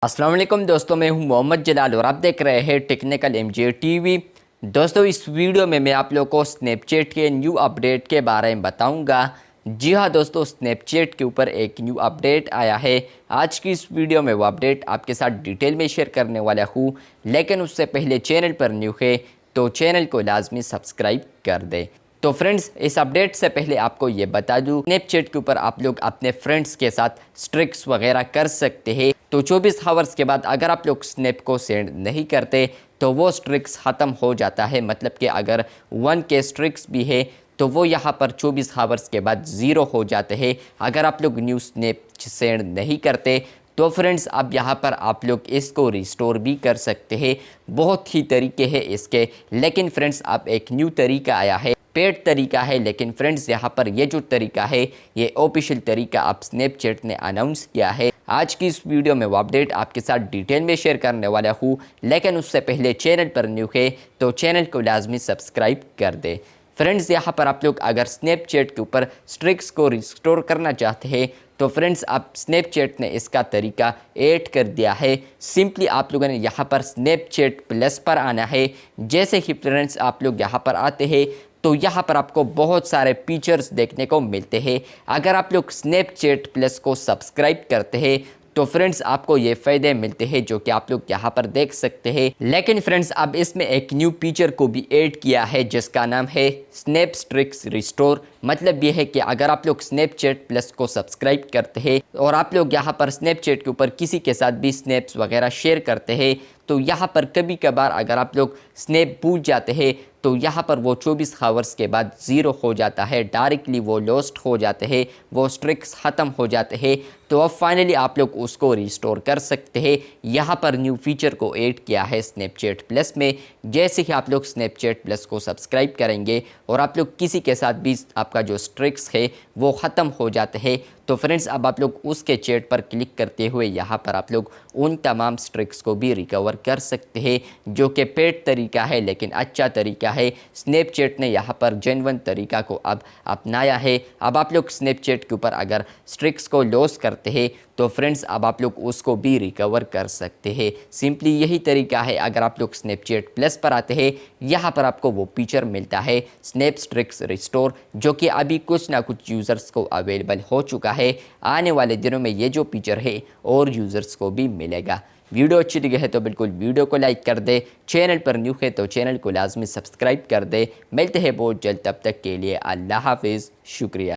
अस्सलाम वालेकुम दोस्तों, मैं हूं मोहम्मद जलाल और आप देख रहे हैं टेक्निकल एमजे टीवी। दोस्तों, इस वीडियो में मैं आप लोगों को स्नैपचैट के न्यू अपडेट के बारे में बताऊंगा। जी हां दोस्तों, स्नैपचैट के ऊपर एक न्यू अपडेट आया है। आज की इस वीडियो में वो अपडेट आपके साथ डिटेल में शेयर करने वाला हूं, लेकिन उससे पहले चैनल पर न्यू है तो चैनल को लाजमी सब्सक्राइब कर दें। तो फ्रेंड्स, इस अपडेट से पहले आपको ये बता दूं, स्नैपचैट के ऊपर आप लोग अपने फ्रेंड्स के साथ स्ट्रिक्स वगैरह कर सकते हैं। तो 24 आवर्स के बाद अगर आप लोग स्नैप को सेंड नहीं करते तो वो स्ट्रिक्स ख़त्म हो जाता है। मतलब कि अगर 1 के स्ट्रिक्स भी है तो वो यहाँ पर 24 आवर्स के बाद ज़ीरो हो जाते हैं। अगर आप लोग न्यू स्नैप सेंड नहीं करते तो फ्रेंड्स अब यहाँ पर आप लोग इसको रिस्टोर भी कर सकते हैं। बहुत ही तरीके हैं इसके, लेकिन फ्रेंड्स अब एक न्यू तरीका आया है। पेड तरीका है, लेकिन फ्रेंड्स यहाँ पर ये जो तरीका है ये ऑफिशियल तरीका अब स्नैपचैट ने अनाउंस किया है। आज की इस वीडियो में वो अपडेट आपके साथ डिटेल में शेयर करने वाला हूँ, लेकिन उससे पहले चैनल पर न्यू है तो चैनल को लाजमी सब्सक्राइब कर दे। फ्रेंड्स, यहाँ पर आप लोग अगर स्नैपचैट के ऊपर स्ट्रिक्स को रिस्टोर करना चाहते हैं तो फ्रेंड्स अब स्नैपचैट ने इसका तरीका ऐड कर दिया है। सिंपली आप लोगों ने यहाँ पर स्नैपचैट प्लस पर आना है। जैसे ही फ्रेंड्स आप लोग यहाँ पर आते हैं तो यहाँ पर आपको बहुत सारे फीचर्स देखने को मिलते हैं। अगर आप लोग स्नैपचैट प्लस को सब्सक्राइब करते हैं तो फ्रेंड्स आपको ये फ़ायदे मिलते हैं जो कि आप लोग यहाँ पर देख सकते हैं। लेकिन फ्रेंड्स अब इसमें एक न्यू फीचर को भी ऐड किया है जिसका नाम है स्नैप स्ट्रिक्स रिस्टोर। मतलब ये है कि अगर आप लोग स्नैपचैट प्लस को सब्सक्राइब करते हैं और आप लोग यहाँ पर स्नैपचैट के ऊपर किसी के साथ भी स्नैप्स वगैरह शेयर करते हैं तो यहाँ पर कभी कभार अगर आप लोग स्नैप भूल जाते हैं तो यहाँ पर वो 24 आवर्स के बाद ज़ीरो हो जाता है। डायरेक्टली वो लॉस्ट हो जाते हैं, वो स्ट्रिक्स ख़त्म हो जाते हैं। तो अब फाइनली आप लोग उसको रिस्टोर कर सकते हैं। यहाँ पर न्यू फीचर को ऐड किया है स्नैपचैट प्लस में। जैसे ही आप लोग स्नैपचैट प्लस को सब्सक्राइब करेंगे और आप लोग किसी के साथ भी आपका जो स्ट्रिक्स है वो ख़त्म हो जाते हैं तो फ्रेंड्स अब आप लोग उसके चैट पर क्लिक करते हुए यहाँ पर आप लोग उन तमाम स्ट्रिक्स को भी रिकवर कर सकते हैं, जो कि पेड तरीका है लेकिन अच्छा तरीका है। स्नैपचैट ने यहाँ पर जेन्युइन तरीका को अब अपनाया है। अब आप लोग स्नैपचैट के ऊपर अगर स्ट्रिक्स को लॉस करते हैं तो फ्रेंड्स अब आप लोग उसको भी रिकवर कर सकते हैं। सिंपली यही तरीका है। अगर आप लोग स्नैपचैट प्लस पर आते हैं यहाँ पर आपको वो फीचर मिलता है स्नैप स्ट्रिक्स रिस्टोर, जो कि अभी कुछ ना कुछ यूज़र्स को अवेलेबल हो चुका है। आने वाले दिनों में ये जो फीचर है और यूज़र्स को भी मिलेगा। वीडियो अच्छी लगी है तो बिल्कुल वीडियो को लाइक कर दे। चैनल पर न्यू है तो चैनल को लाजमी सब्सक्राइब कर दे। मिलते हैं बहुत जल्द, तब तक के लिए अल्लाह हाफिज़, शुक्रिया।